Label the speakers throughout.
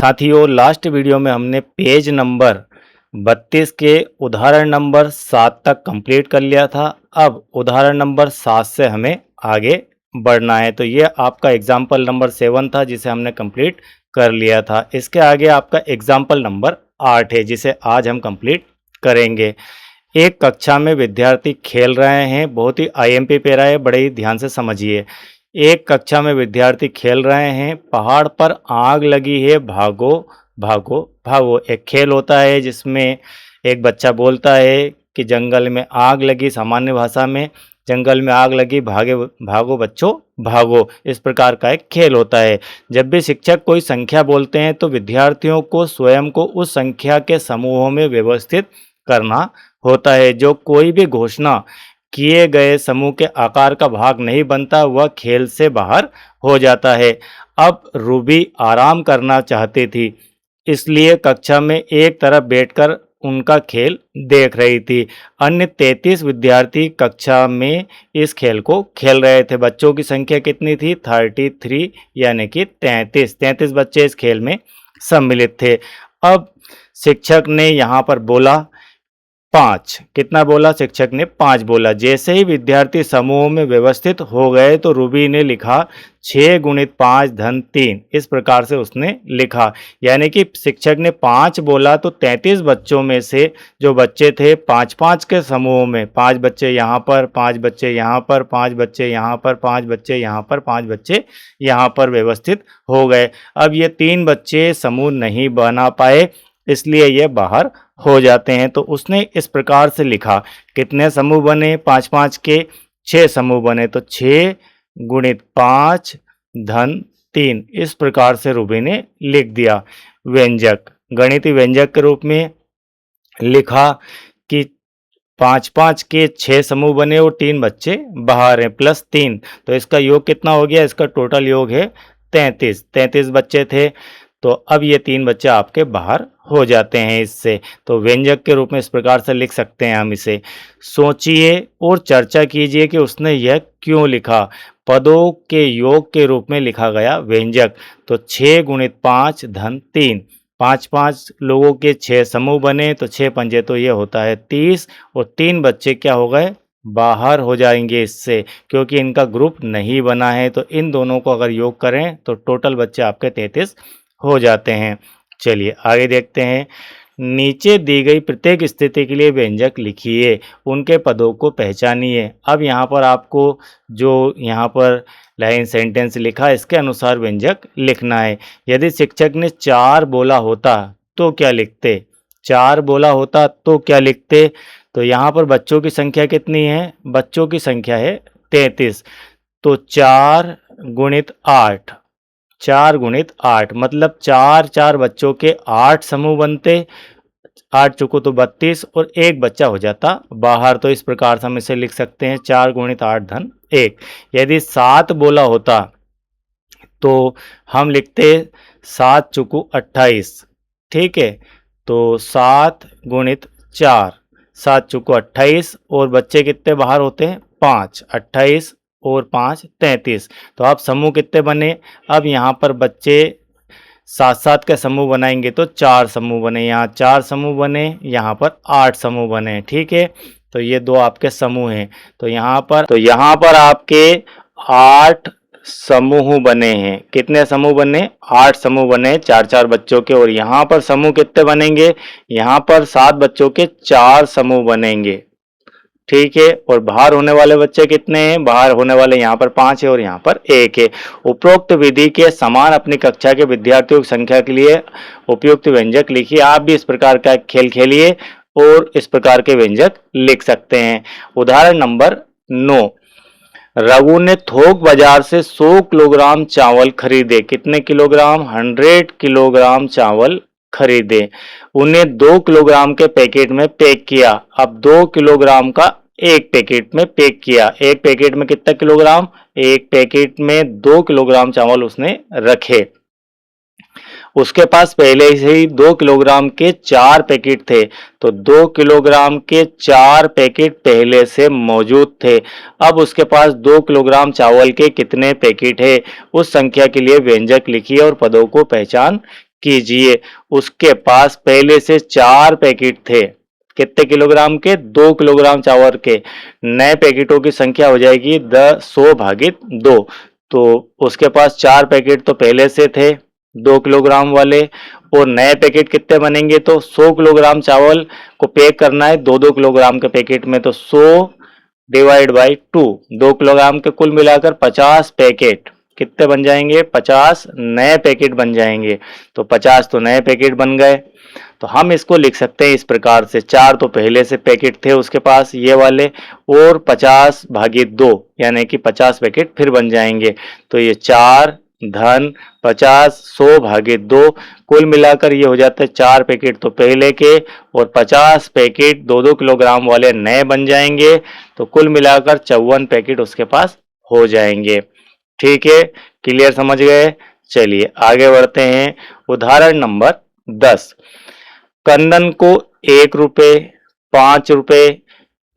Speaker 1: साथियों, last video में हमने पेज नंबर 32 के उदाहरण नंबर 7 तक कंप्लीट कर लिया था। अब उदाहरण नंबर 7 से हमें आगे बढ़ना है। तो ये आपका एग्जाम्पल नंबर 7 था जिसे हमने कंप्लीट कर लिया था। इसके आगे आपका एग्जाम्पल नंबर 8 है जिसे आज हम कंप्लीट करेंगे। एक कक्षा में विद्यार्थी खेल रहे हैं। बहुत ही आईएमपी पेरा है, बड़े ही ध्यान से समझिए। एक कक्षा में विद्यार्थी खेल रहे हैं। पहाड़ पर आग लगी है, भागो भागो भागो। एक खेल होता है जिसमें एक बच्चा बोलता है कि जंगल में आग लगी, सामान्य भाषा में जंगल में आग लगी, भागे भागो बच्चों भागो। इस प्रकार का एक खेल होता है। जब भी शिक्षक कोई संख्या बोलते हैं तो विद्यार्थियों को स्वयं को उस संख्या के समूहों में व्यवस्थित करना होता है। जो कोई भी घोषणा किए गए समूह के आकार का भाग नहीं बनता वह खेल से बाहर हो जाता है। अब रूबी आराम करना चाहती थी, इसलिए कक्षा में एक तरफ बैठकर उनका खेल देख रही थी। अन्य 33 विद्यार्थी कक्षा में इस खेल को खेल रहे थे। बच्चों की संख्या कितनी थी? 33 यानी कि 33 बच्चे इस खेल में सम्मिलित थे। अब शिक्षक ने यहाँ पर बोला 5। कितना बोला? शिक्षक ने 5 बोला। जैसे ही विद्यार्थी समूहों में व्यवस्थित हो गए तो रूबी ने लिखा 6 गुणित 5 धन 3। इस प्रकार से उसने लिखा, यानी कि शिक्षक ने 5 बोला तो 33 बच्चों में से जो बच्चे थे 5-5 के समूहों में, 5 बच्चे यहाँ पर, 5 बच्चे यहाँ पर, 5 बच्चे यहाँ पर, 5 बच्चे यहाँ पर, 5 बच्चे यहाँ पर व्यवस्थित हो गए। अब ये 3 बच्चे समूह नहीं बना पाए, इसलिए ये बाहर हो जाते हैं। तो उसने इस प्रकार से लिखा, कितने समूह बने? 5-5 के 6 समूह बने। तो 6 गुणित 5 धन 3। इस प्रकार से रूबी ने लिख दिया। व्यंजक, गणितीय व्यंजक के रूप में लिखा कि 5-5 के 6 समूह बने और 3 बच्चे बाहर हैं, प्लस 3। तो इसका योग कितना हो गया? इसका टोटल योग है 33 बच्चे थे। तो अब ये 3 बच्चे आपके बाहर हो जाते हैं इससे। तो व्यंजक के रूप में इस प्रकार से लिख सकते हैं हम इसे। सोचिए और चर्चा कीजिए कि उसने यह क्यों लिखा। पदों के योग के रूप में लिखा गया व्यंजक। तो 6 गुणित 5 धन 3। 5-5 लोगों के 6 समूह बने तो 6 पंजे तो ये होता है 30 और 3 बच्चे क्या हो गए? बाहर हो जाएंगे इससे, क्योंकि इनका ग्रुप नहीं बना है। तो इन दोनों को अगर योग करें तो टोटल बच्चे आपके 33 हो जाते हैं। चलिए आगे देखते हैं। नीचे दी गई प्रत्येक स्थिति के लिए व्यंजक लिखिए, उनके पदों को पहचानिए। अब यहाँ पर आपको जो यहाँ पर लाइन सेंटेंस लिखा इसके अनुसार व्यंजक लिखना है। यदि शिक्षक ने 4 बोला होता तो क्या लिखते? 4 बोला होता तो क्या लिखते? तो यहाँ पर बच्चों की संख्या कितनी है? बच्चों की संख्या है 33। तो 4 गुणित 8, 4 गुणित 8 मतलब 4 बच्चों के 8 समूह बनते। 8 चुको तो 32 और एक बच्चा हो जाता बाहर। तो इस प्रकार से हम इसे लिख सकते हैं 4 गुणित 8 धन 1। यदि 7 बोला होता तो हम लिखते 7 चुको 28। ठीक है, तो 7 गुणित 4, 7 चुको 28 और बच्चे कितने बाहर होते हैं? 5। 28 और 5 33। तो अब समूह कितने बने? अब यहाँ पर बच्चे 7-7 के समूह बनाएंगे तो 4 समूह बने। यहाँ 4 समूह बने, यहाँ पर 8 समूह बने। ठीक है, तो ये 2 आपके समूह हैं। तो यहाँ पर आपके 8 समूह बने हैं। कितने समूह बने? 8 समूह बने 4-4 बच्चों के। और यहाँ पर समूह कितने बनेंगे? यहाँ पर 7 बच्चों के 4 समूह बनेंगे। ठीक है, और बाहर होने वाले बच्चे कितने हैं? बाहर होने वाले यहाँ पर 5 है और यहाँ पर 1 है। उपरोक्त विधि के समान अपनी कक्षा के विद्यार्थियों की संख्या के लिए उपयुक्त व्यंजक लिखिए। आप भी इस प्रकार का खेल खेलिए और इस प्रकार के व्यंजक लिख सकते हैं। उदाहरण नंबर 9। रघु ने थोक बाजार से 100 किलोग्राम चावल खरीदे। कितने किलोग्राम? 100 किलोग्राम चावल खरीदे। उन्हें 2 किलोग्राम के पैकेट में पैक किया। अब 2 किलोग्राम का एक पैकेट में पैक किया। एक पैकेट में कितना किलोग्राम? एक पैकेट में 2 किलोग्राम चावल उसने रखे। उसके पास पहले से ही 2 किलोग्राम के 4 पैकेट थे। तो 2 किलोग्राम के 4 पैकेट पहले से मौजूद थे। अब उसके पास 2 किलोग्राम चावल के कितने पैकेट है? उस संख्या के लिए व्यंजक लिखिए और पदों को पहचान कीजिए। उसके पास पहले से 4 पैकेट थे, कितने किलोग्राम के? 2 किलोग्राम चावल के। नए पैकेटों की संख्या हो जाएगी 100 भागित 2। तो उसके पास 4 पैकेट तो पहले से थे 2 किलोग्राम वाले, और नए पैकेट कितने बनेंगे? तो 100 किलोग्राम चावल को पैक करना है 2-2 किलोग्राम के पैकेट में, तो 100 डिवाइड बाई 2, 2 किलोग्राम के कुल मिलाकर 50 पैकेट कितने बन जाएंगे? 50 नए पैकेट बन जाएंगे। तो 50 तो नए पैकेट बन गए। तो हम इसको लिख सकते हैं इस प्रकार से, 4 तो पहले से पैकेट थे उसके पास ये वाले, और 50 भागित 2 यानी कि 50 पैकेट फिर बन जाएंगे। तो ये 4 धन 50 100 भागित 2, कुल मिलाकर ये हो जाता है 4 पैकेट तो पहले के और 50 पैकेट 2-2 किलोग्राम वाले नए बन जाएंगे। तो कुल मिलाकर 54 पैकेट उसके पास हो जाएंगे। ठीक है, क्लियर, समझ गए? चलिए आगे बढ़ते हैं। उदाहरण नंबर 10। कंदन को 1 रुपए, 5 रुपए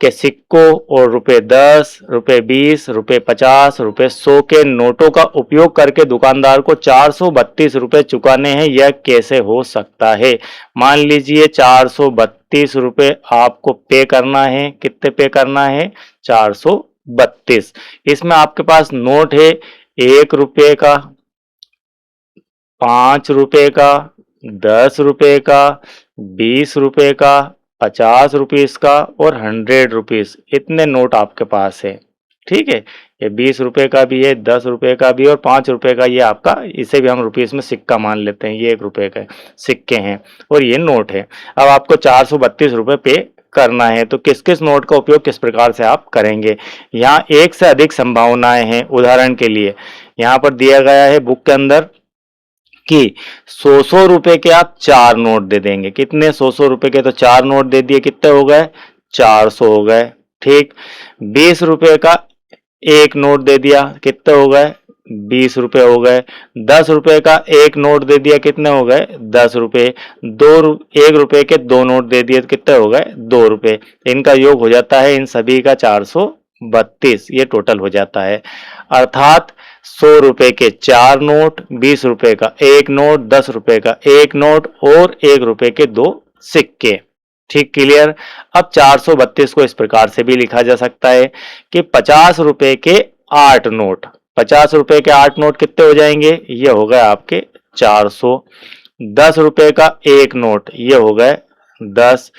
Speaker 1: के सिक्कों और ₹10, ₹20, ₹50, ₹100 के नोटों का उपयोग करके दुकानदार को 432 रुपए चुकाने हैं, यह कैसे हो सकता है? मान लीजिए 432 रुपए आपको पे करना है। कितने पे करना है? 432। इसमें आपके पास नोट है 1 रुपए का, 5 रुपए का, 10 रुपए का, 20 रुपए का, 50 रुपीस का और 100 रुपीस, इतने नोट आपके पास है। ठीक है, ये 20 रुपए का भी है, 10 रुपए का भी और 5 रुपए का, ये आपका, इसे भी हम रुपीस में सिक्का मान लेते हैं, ये 1 रुपए के सिक्के हैं और ये नोट है। अब आपको 432 रुपए पे करना है, तो किस किस नोट का उपयोग किस प्रकार से आप करेंगे? यहाँ एक से अधिक संभावनाएं हैं। उदाहरण के लिए यहाँ पर दिया गया है बुक के अंदर कि 100 रुपए के आप 4 नोट दे देंगे। कितने? 100 रुपए के तो 4 नोट दे दिए, कितने हो गए? 400 हो गए। ठीक, 20 रुपए का 1 नोट दे दिया, कितने हो गए? 20 रुपए हो गए। 10 रुपए का 1 नोट दे दिया, कितने हो गए? 10 रुपए। 1 रुपए के 2 नोट दे दिए, कितने हो गए? 2 रुपए। इनका योग हो जाता है इन सभी का 432, ये टोटल हो जाता है। अर्थात 100 रुपए के 4 नोट, 20 रुपए का 1 नोट, 10 रुपए का 1 नोट और 1 रुपए के 2 सिक्के। ठीक, क्लियर? अब 432 को इस प्रकार से भी लिखा जा सकता है कि 50 रुपए के 8 नोट, 50 रुपए के 8 नोट कितने हो जाएंगे? ये हो गए आपके 400। 10 रुपए का 1 नोट, ये हो गए 10।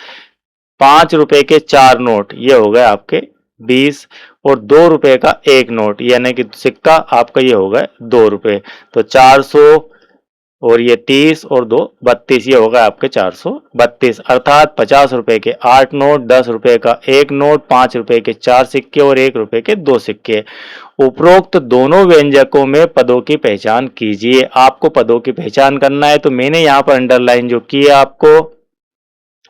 Speaker 1: 5 रुपए के 4 नोट, ये हो गए आपके 20 और 2 रुपए का 1 नोट यानी कि सिक्का आपका, ये हो गए 2 रुपए। तो 400 और ये 30 और 2 32, ये होगा आपके 432। अर्थात 50 रुपए के 8 नोट, 10 रुपए का 1 नोट, 5 रुपए के 4 सिक्के और 1 रुपए के 2 सिक्के। उपरोक्त दोनों व्यंजकों में पदों की पहचान कीजिए। आपको पदों की पहचान करना है, तो मैंने यहाँ पर अंडरलाइन जो की है आपको,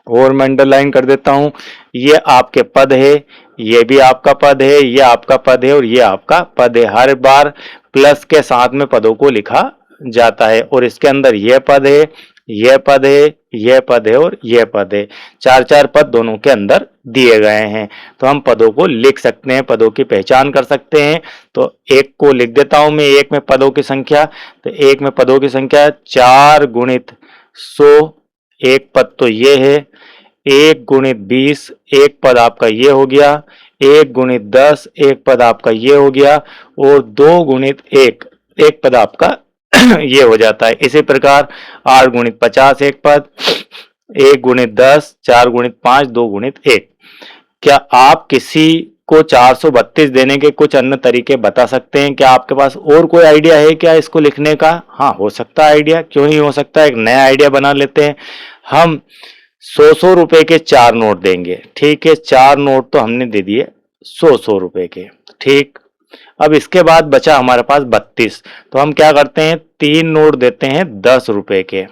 Speaker 1: और मैं अंडरलाइन कर देता हूं। ये आपके पद है, ये भी आपका पद है, ये आपका पद है और ये आपका पद है। हर बार प्लस के साथ में पदों को लिखा जाता है और इसके अंदर ये पद है, ये पद है, ये पद है और ये पद है। 4-4 पद दोनों के अंदर दिए गए हैं, तो हम पदों को लिख सकते हैं, पदों की पहचान कर सकते हैं। तो एक को लिख देता हूं मैं, एक में पदों की संख्या, तो एक में पदों की संख्या 4 गुणित 100, एक पद तो ये है। 1 गुणित 20, एक पद आपका ये हो गया। 1 गुणित 10, एक पद आपका ये हो गया। और 2 गुणित 1, एक पद आपका ये हो जाता है। इसी प्रकार 8 गुणित 50 एक पद, 1 गुणित 10, 4 गुणित 5, 2 गुणित 1। क्या आप किसी को 432 देने के कुछ अन्य तरीके बता सकते हैं? क्या आपके पास और कोई आइडिया है क्या इसको लिखने का? हाँ, हो सकता है आइडिया, क्यों नहीं हो सकता। एक नया आइडिया बना लेते हैं। हम 100 रुपए के 4 नोट देंगे। ठीक है, 4 नोट तो हमने दे दिए 100 रुपए के। ठीक, अब इसके बाद बचा हमारे पास 32, तो हम क्या करते हैं, 3 नोट देते हैं 10 रुपए के।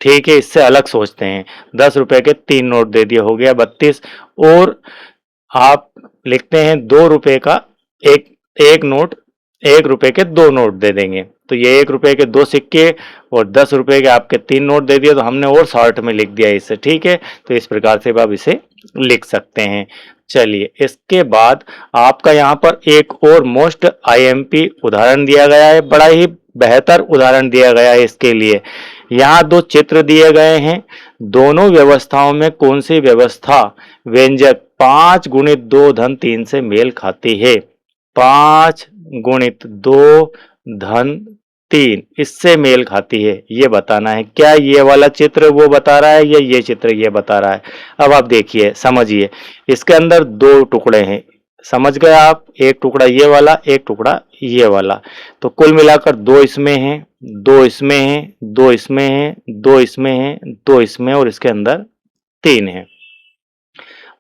Speaker 1: ठीक है, इससे अलग सोचते हैं। 10 रुपए के 3 नोट दे दिए, हो गया 32। और आप लिखते हैं 2 रुपए का एक नोट, 1 रुपए के 2 नोट दे देंगे, तो ये 1 रुपए के 2 सिक्के और 10 रुपए के आपके 3 नोट दे दिए, तो हमने और शॉर्ट में लिख दिया इसे। ठीक है, तो इस प्रकार से आप इसे लिख सकते हैं। चलिए, इसके बाद आपका यहाँ पर एक और मोस्ट आईएमपी उदाहरण दिया गया है, बड़ा ही बेहतर उदाहरण दिया गया है इसके लिए। यहाँ दो चित्र दिए गए हैं, दोनों व्यवस्थाओं में कौन सी व्यवस्था व्यंजक 5 गुणित 2 धन 3 से मेल खाती है? 5 गुणित 2 धन 3 इससे मेल खाती है, ये बताना है। क्या ये वाला चित्र वो बता रहा है या ये चित्र ये बता रहा है? अब आप देखिए, समझिए, इसके अंदर दो टुकड़े हैं, समझ गए आप? एक टुकड़ा ये वाला, एक टुकड़ा ये वाला, तो कुल मिलाकर दो इसमें हैं, दो इसमें हैं, दो इसमें हैं, दो इसमें हैं, दो इसमें, और इसके अंदर 3 है।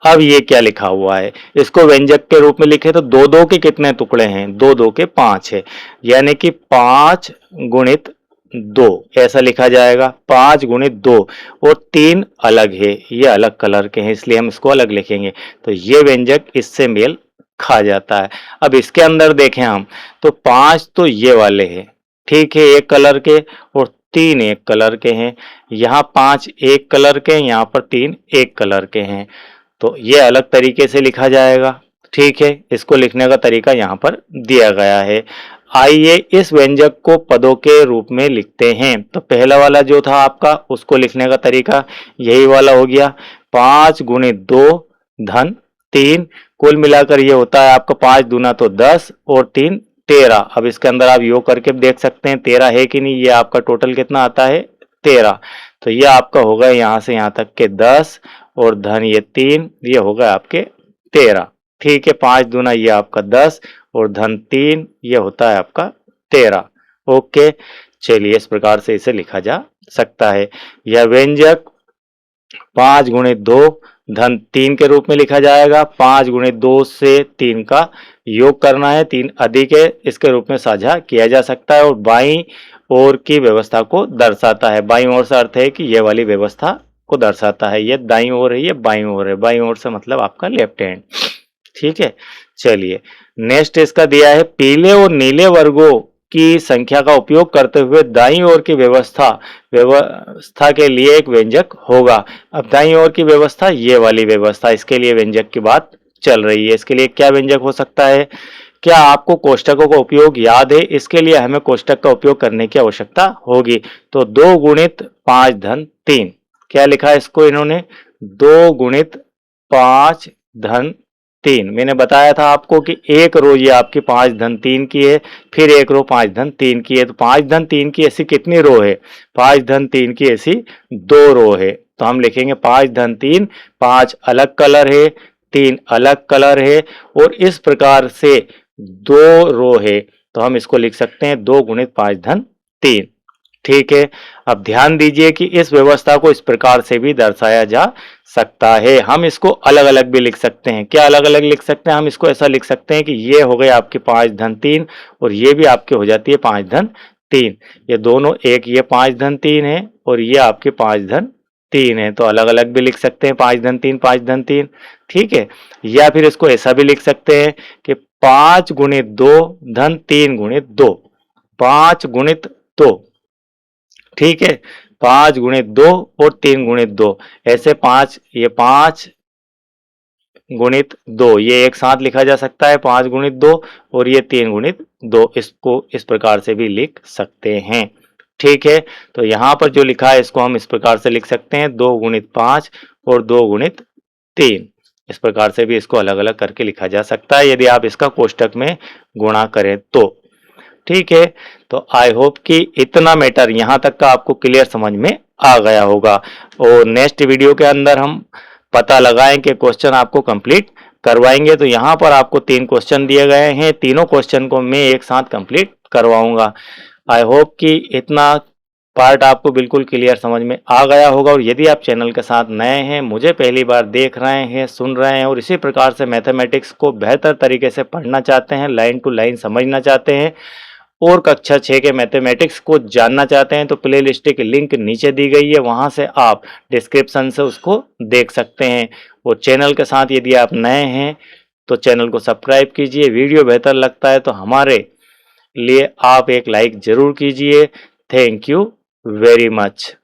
Speaker 1: अब ये क्या लिखा हुआ है, इसको व्यंजक के रूप में लिखे तो दो दो के कितने टुकड़े हैं? दो दो के 5 है, यानी कि 5 गुणित 2 ऐसा लिखा जाएगा। 5 गुणित 2, और 3 अलग है, ये अलग कलर के हैं इसलिए हम इसको अलग लिखेंगे, तो ये व्यंजक इससे मेल खा जाता है। अब इसके अंदर देखें हम तो 5 तो ये वाले हैं, ठीक है, एक कलर के, और 3 एक कलर के हैं। यहाँ 5 एक कलर के हैं, यहाँ पर 3 एक कलर के हैं, तो ये अलग तरीके से लिखा जाएगा। ठीक है, इसको लिखने का तरीका यहाँ पर दिया गया है। आइए इस व्यंजक को पदों के रूप में लिखते हैं। तो पहला वाला जो था आपका, उसको लिखने का तरीका यही वाला हो गया, 5 गुणित 2 धन 3, कुल मिलाकर ये होता है आपका 5 दूना तो 10 और 3 13। अब इसके अंदर आप योग करके देख सकते हैं 13 है कि नहीं, ये आपका टोटल कितना आता है? 13। तो ये आपका होगा यहाँ से यहाँ तक के 10 और धन ये 3, ये होगा आपके 13। ठीक है, 5 दूना ये आपका 10 और धन 3, ये होता है आपका 13। ओके, चलिए इस प्रकार से इसे लिखा जा सकता है। यह व्यंजक 5 गुणित 2 धन 3 के रूप में लिखा जाएगा। 5 गुणित 2 से 3 का योग करना है, 3 अधिक है, इसके रूप में साझा किया जा सकता है, और बाईं ओर की व्यवस्था को दर्शाता है। बाईं ओर से अर्थ है कि ये वाली व्यवस्था को दर्शाता है, ये दाईं ओर है, ये बाईं ओर है। बाईं ओर से मतलब आपका लेफ्ट हैंड। ठीक है, चलिए नेक्स्ट इसका दिया है, पीले और नीले वर्गों की संख्या का उपयोग करते हुए दाईं ओर की व्यवस्था के लिए एक व्यंजक होगा। अब दाईं ओर की व्यवस्था ये वाली व्यवस्था, इसके लिए व्यंजक की बात चल रही है। इसके लिए क्या व्यंजक हो सकता है? क्या आपको कोष्टकों का उपयोग याद है? इसके लिए हमें कोष्टक का उपयोग करने की आवश्यकता होगी। तो 2 गुणित 5 धन 3, क्या लिखा है इसको इन्होंने? 2 गुणित 5 धन 3। मैंने बताया था आपको कि एक रो ये आपकी 5 धन 3 की है, फिर एक रो 5 धन 3 की है, तो 5 धन 3 की ऐसी कितनी रो है? 5 धन 3 की ऐसी 2 रो है। तो हम लिखेंगे 5 धन 3, 5 अलग कलर है, 3 अलग कलर है, और इस प्रकार से 2 रो है, तो हम इसको लिख सकते हैं 2 गुणित 5 धन 3। ठीक है, अब ध्यान दीजिए कि इस व्यवस्था को इस प्रकार से भी दर्शाया जा सकता है। हम इसको अलग अलग भी लिख सकते हैं। क्या अलग अलग लिख सकते हैं? हम इसको ऐसा लिख सकते हैं कि ये हो गए आपके 5 धन 3, और ये भी आपके हो जाती है 5 धन 3। ये दोनों एक, ये 5 धन 3 है और ये आपके 5 धन 3 है, तो अलग अलग भी लिख सकते हैं 5 धन 3, 5 धन 3। ठीक है, या फिर इसको ऐसा भी लिख सकते हैं कि 5 गुणित 2 धन 3 गुणित 2, 5 गुणित 2। ठीक है, 5 गुणित 2 और 3 गुणित 2, ऐसे 5, ये 5 गुणित 2, ये एक साथ लिखा जा सकता है 5 गुणित 2, और ये 3 गुणित 2, इसको इस प्रकार से भी लिख सकते हैं। ठीक है, तो यहाँ पर जो लिखा है इसको हम इस प्रकार से लिख सकते हैं 2 गुणित 5 और 2 गुणित 3। इस प्रकार से भी इसको अलग अलग करके लिखा जा सकता है यदि आप इसका कोष्टक में गुणा करें तो। ठीक है, तो आई होप कि इतना मैटर यहाँ तक का आपको क्लियर समझ में आ गया होगा, और नेक्स्ट वीडियो के अंदर हम पता लगाएं कि क्वेश्चन आपको कंप्लीट करवाएंगे। तो यहाँ पर आपको 3 क्वेश्चन दिए गए हैं, तीनों क्वेश्चन को मैं एक साथ कंप्लीट करवाऊंगा। आई होप कि इतना पार्ट आपको बिल्कुल क्लियर समझ में आ गया होगा, और यदि आप चैनल के साथ नए हैं, मुझे पहली बार देख रहे हैं, सुन रहे हैं, और इसी प्रकार से मैथमेटिक्स को बेहतर तरीके से पढ़ना चाहते हैं, लाइन टू लाइन समझना चाहते हैं, और कक्षा 6 के मैथमेटिक्स को जानना चाहते हैं, तो प्ले लिस्ट की लिंक नीचे दी गई है, वहां से आप डिस्क्रिप्शन से उसको देख सकते हैं। और चैनल के साथ यदि आप नए हैं तो चैनल को सब्सक्राइब कीजिए। वीडियो बेहतर लगता है तो हमारे लिए आप एक लाइक जरूर कीजिए। Thank you very much.